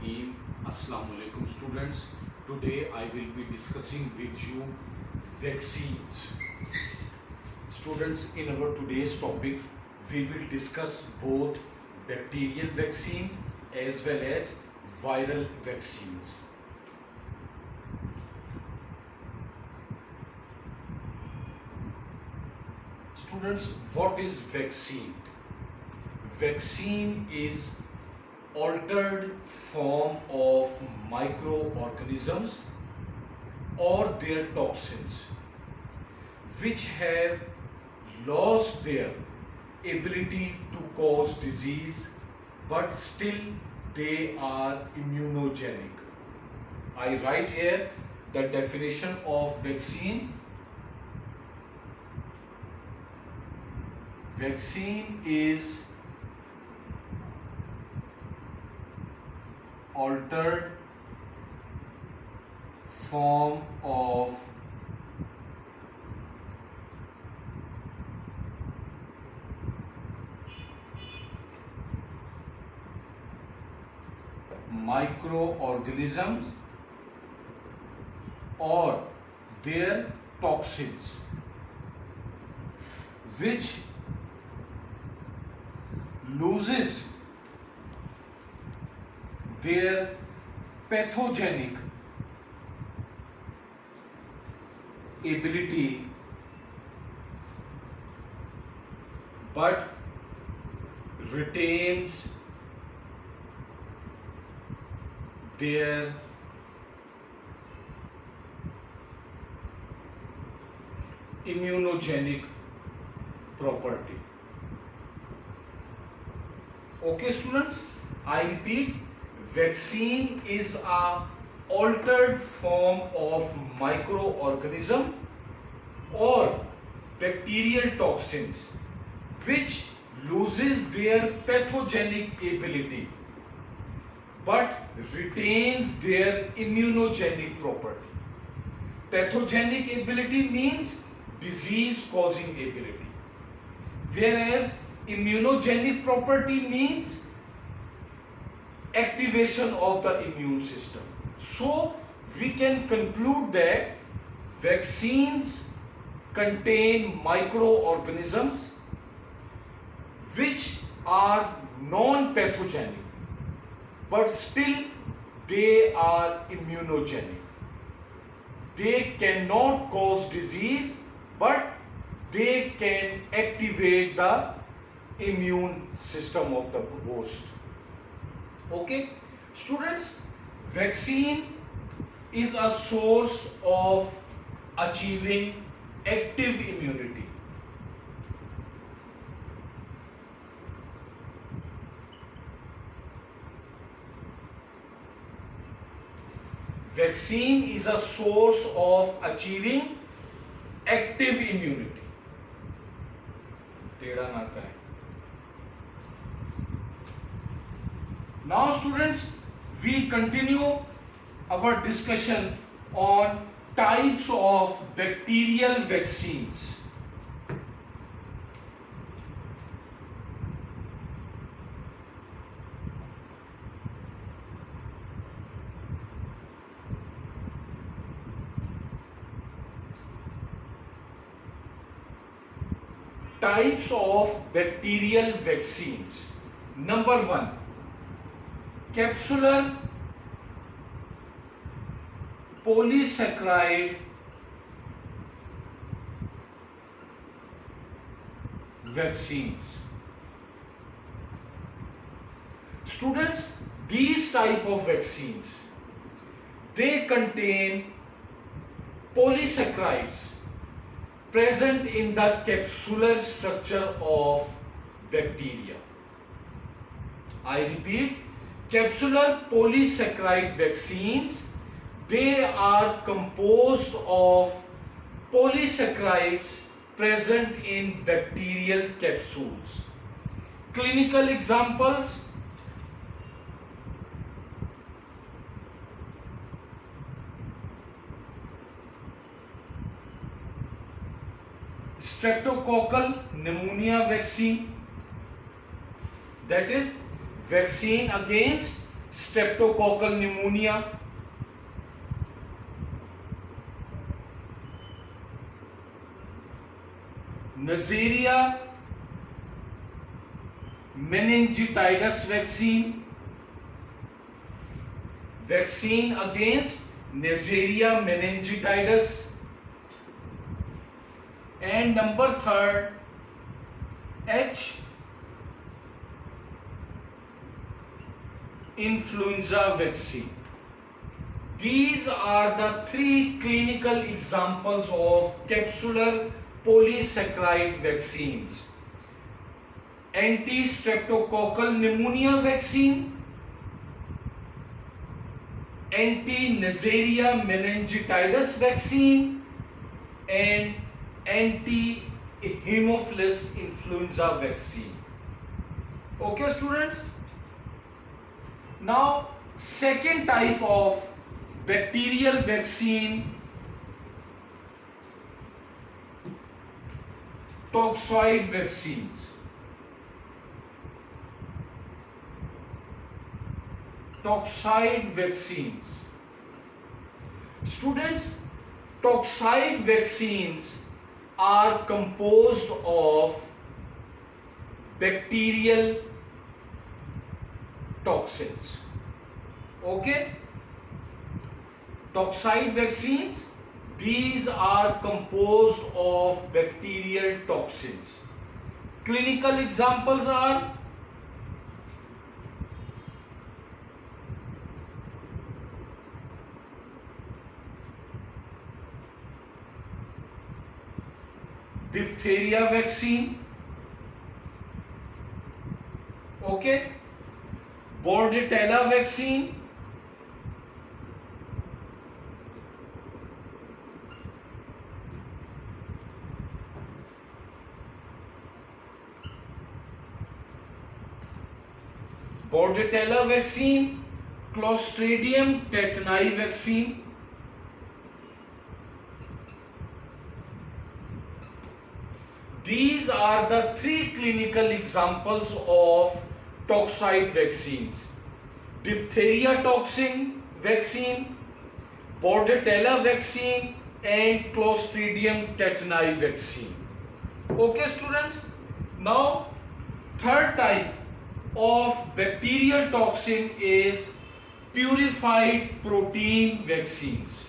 Rahim. Assalamu alaikum students. Today I will be discussing with you vaccines. Students, in our today's topic we will discuss both bacterial vaccines as well as viral vaccines. Students, what is vaccine? Vaccine is altered form of microorganisms or their toxins which have lost their ability to cause disease but still they are immunogenic. I write here the definition of vaccine. Vaccine is altered form of microorganisms or their toxins which loses their pathogenic ability but retains their immunogenic property. Okay students, I repeat, vaccine is a altered form of microorganism or bacterial toxins which loses their pathogenic ability but retains their immunogenic property. Pathogenic ability means disease causing ability, whereas immunogenic property means activation of the immune system. So we can conclude that vaccines contain microorganisms which are non-pathogenic but still they are immunogenic. They cannot cause disease but they can activate the immune system of the host. Okay, students, vaccine is a source of achieving active immunity. Vaccine is a source of achieving active immunity. टेढ़ा ना करें. Now students, we continue our discussion on types of bacterial vaccines. Types of bacterial vaccines. Number 1, capsular polysaccharide vaccines. Students, these type of vaccines, they contain polysaccharides present in the capsular structure of bacteria. I repeat, capsular polysaccharide vaccines, they are composed of polysaccharides present in bacterial capsules. Clinical examples: streptococcal pneumonia vaccine, that is vaccine against streptococcal pneumonia, Neisseria meningitidis vaccine, vaccine against Neisseria meningitidis, and number third, H influenza vaccine. These are the three clinical examples of capsular polysaccharide vaccines: anti-streptococcal pneumonia vaccine, anti-Neisseria meningitidis vaccine, and anti-Haemophilus influenza vaccine. Okay, students? Now, second type of bacterial vaccine, toxoid vaccines. Toxoid vaccines. Students, toxoid vaccines are composed of bacterial toxins. Okay? Toxoid vaccines, these are composed of bacterial toxins. Clinical examples are diphtheria vaccine, okay, Bordetella vaccine, Bordetella vaccine, Clostridium tetani vaccine, these are the three clinical examples of toxoid vaccines: diphtheria toxin vaccine, Bordetella vaccine, and Clostridium tetani vaccine. Okay, students? Now, third type of bacterial toxin is purified protein vaccines.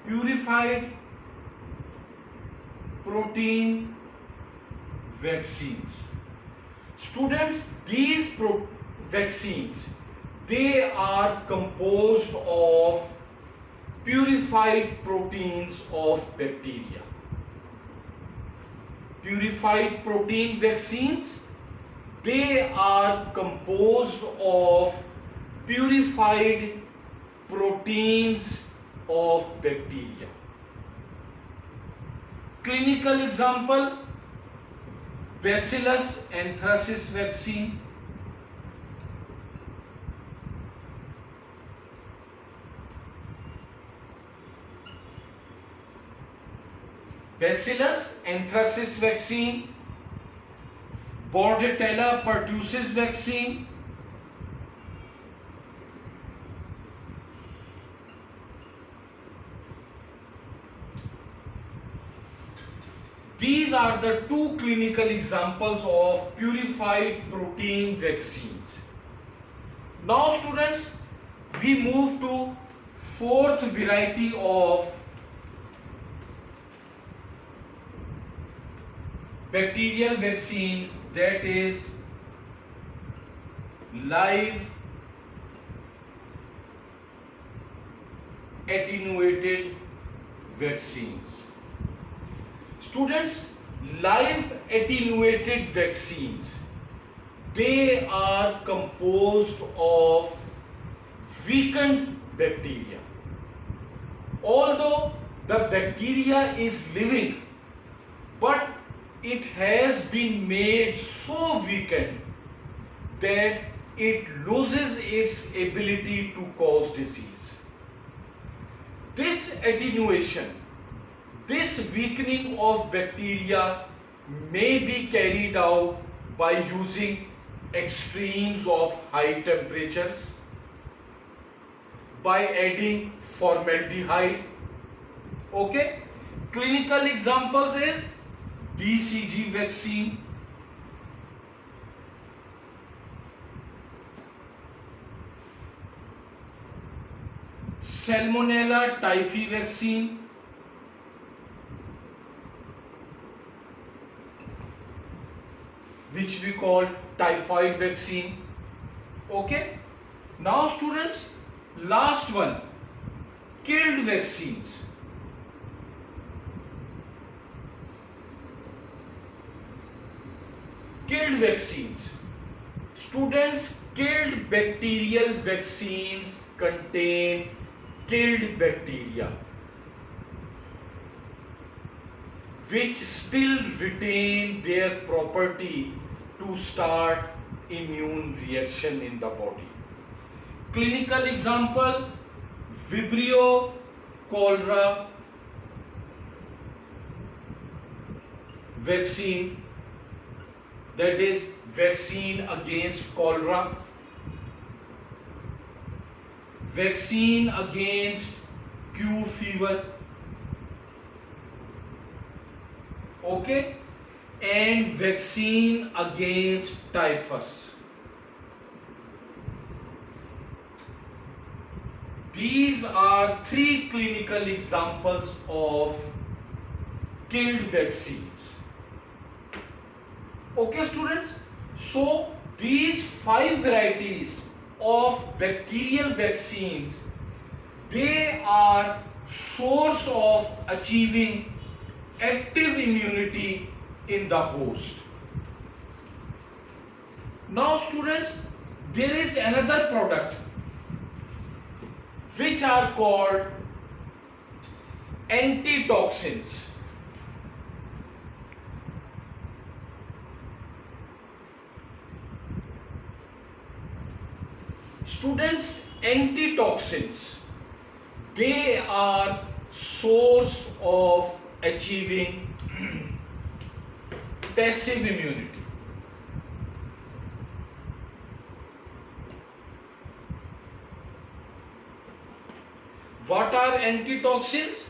Purified protein vaccines. Students, these vaccines, they are composed of purified proteins of bacteria. Purified protein vaccines, they are composed of purified proteins of bacteria. Clinical example: Bacillus anthracis vaccine, Bacillus anthracis vaccine, Bordetella pertussis vaccine, these are the two clinical examples of purified protein vaccines. Now, students, we move to fourth variety of bacterial vaccines, that is live attenuated vaccines. Students, live attenuated vaccines, they are composed of weakened bacteria. Although the bacteria is living, but it has been made so weakened that it loses its ability to cause disease. This attenuation This weakening of bacteria may be carried out by using extremes of high temperatures, by adding formaldehyde. Okay, clinical examples is BCG vaccine, Salmonella typhi vaccine, which we call typhoid vaccine. Okay, now students, last one, killed vaccines. Killed vaccines. Students, killed bacterial vaccines contain killed bacteria which still retain their property to start immune reaction in the body. Clinical example, Vibrio cholera vaccine, that is vaccine against cholera, vaccine against Q fever, okay, and vaccine against typhus. These are three clinical examples of killed vaccines. Okay students, so these 5 varieties of bacterial vaccines, they are source of achieving active immunity in the host. Now students, there is another product which are called antitoxins. Students, antitoxins, they are source of achieving passive immunity. What are antitoxins?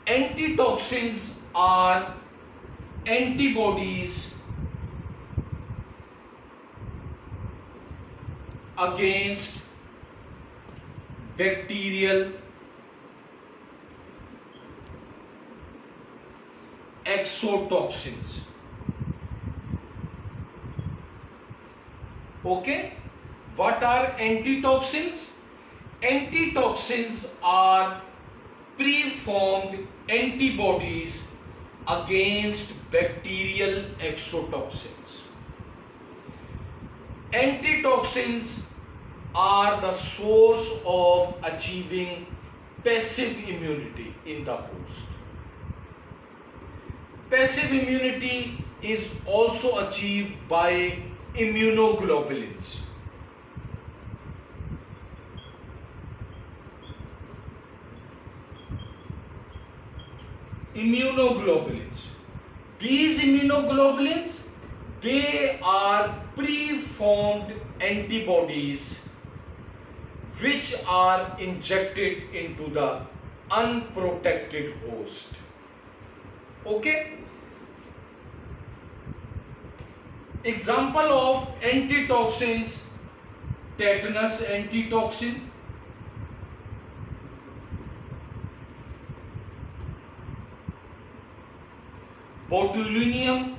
Antitoxins are antibodies against bacterial exotoxins. Okay, what are antitoxins? Antitoxins are preformed antibodies against bacterial exotoxins. Antitoxins are the source of achieving passive immunity in the host. Passive immunity is also achieved by immunoglobulins. Immunoglobulins. These immunoglobulins, they are preformed antibodies which are injected into the unprotected host. Okay? Example of antitoxins: tetanus antitoxin, botulinum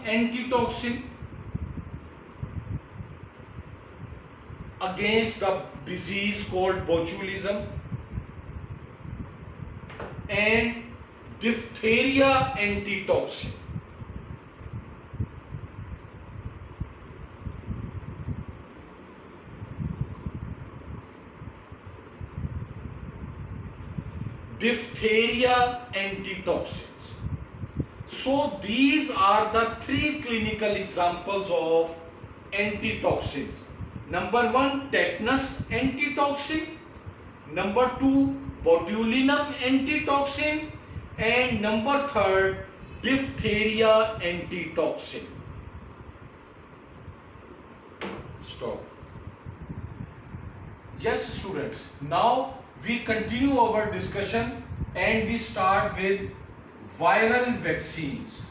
antitoxin against the disease called botulism, and diphtheria antitoxin. Diphtheria antitoxins. So these are the 3 clinical examples of antitoxins. Number 1, tetanus antitoxin. Number 2, botulinum antitoxin. And number 3, diphtheria antitoxin. Stop. Yes, students. Now we continue our discussion and we start with viral vaccines.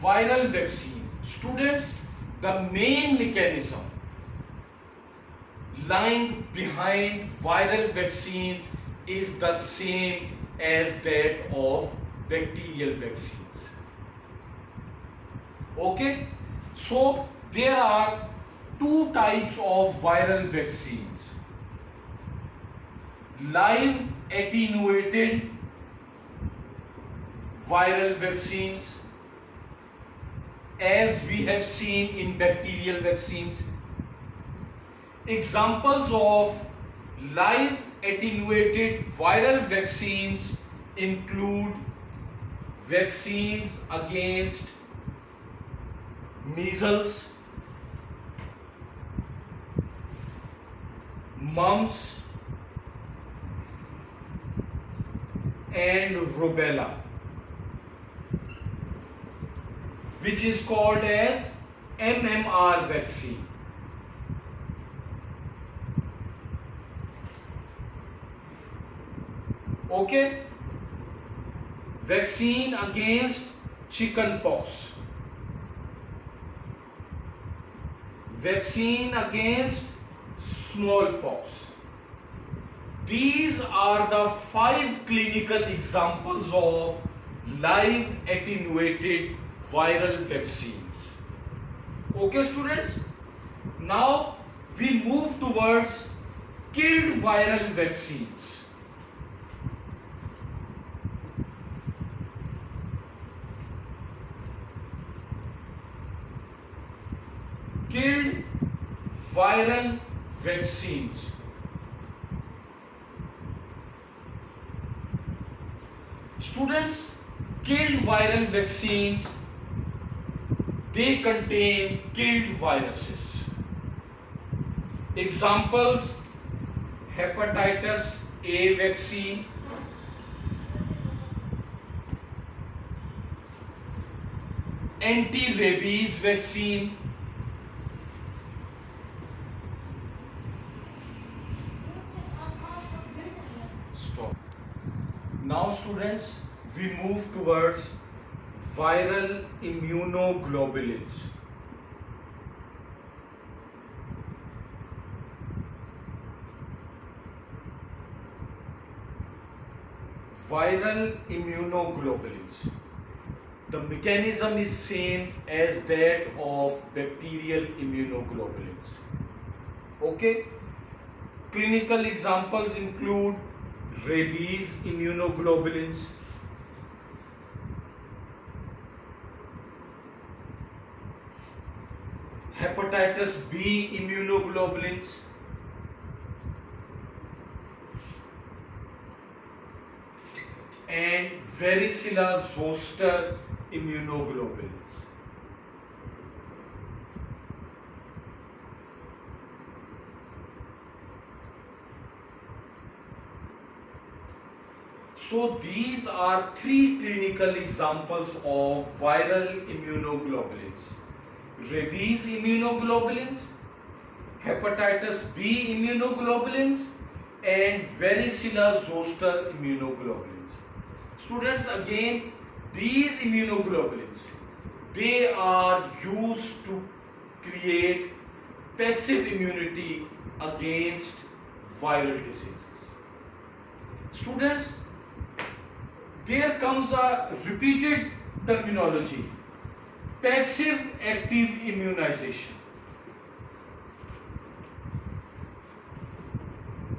Viral vaccine. Students, the main mechanism lying behind viral vaccines is the same as that of bacterial vaccines. Okay, so there are two types of viral vaccines: live attenuated viral vaccines, as we have seen in bacterial vaccines. Examples of live attenuated viral vaccines include vaccines against measles, mumps, and rubella, which is called as MMR vaccine. Okay, vaccine against chickenpox, vaccine against smallpox. These are the 5 clinical examples of live attenuated viral vaccines. Okay, students, now we move towards killed viral vaccines. Killed viral vaccines. Students, killed viral vaccines, they contain killed viruses. Examples: hepatitis A vaccine, anti-rabies vaccine, Now students, we move towards viral immunoglobulins. Viral immunoglobulins. The mechanism is same as that of bacterial immunoglobulins. Okay? Clinical examples include rabies immunoglobulins, hepatitis B immunoglobulins, and varicella zoster immunoglobulins. So these are 3 clinical examples of viral immunoglobulins: rabies immunoglobulins, hepatitis B immunoglobulins, and varicella zoster immunoglobulins. Students, again, these immunoglobulins, they are used to create passive immunity against viral diseases. Students, there comes a repeated terminology: passive active immunization.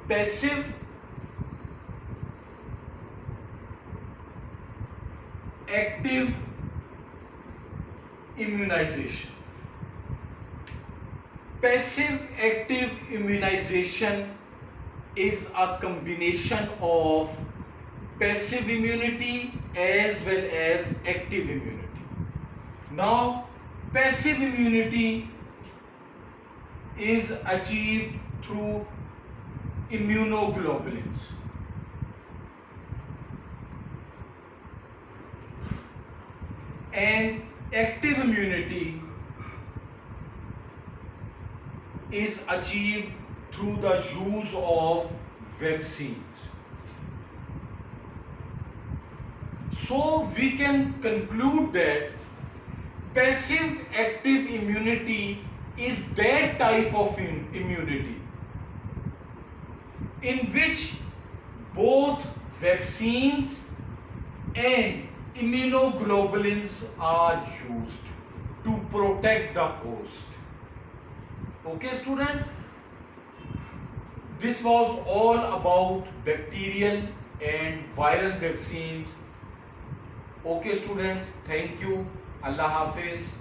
Passive active immunization. Passive active immunization is a combination of passive immunity as well as active immunity. Now, passive immunity is achieved through immunoglobulins. And active immunity is achieved through the use of vaccines. So we can conclude that passive active immunity is that type of immunity in which both vaccines and immunoglobulins are used to protect the host. Okay, students? This was all about bacterial and viral vaccines. Okay, students, thank you. Allah Hafiz.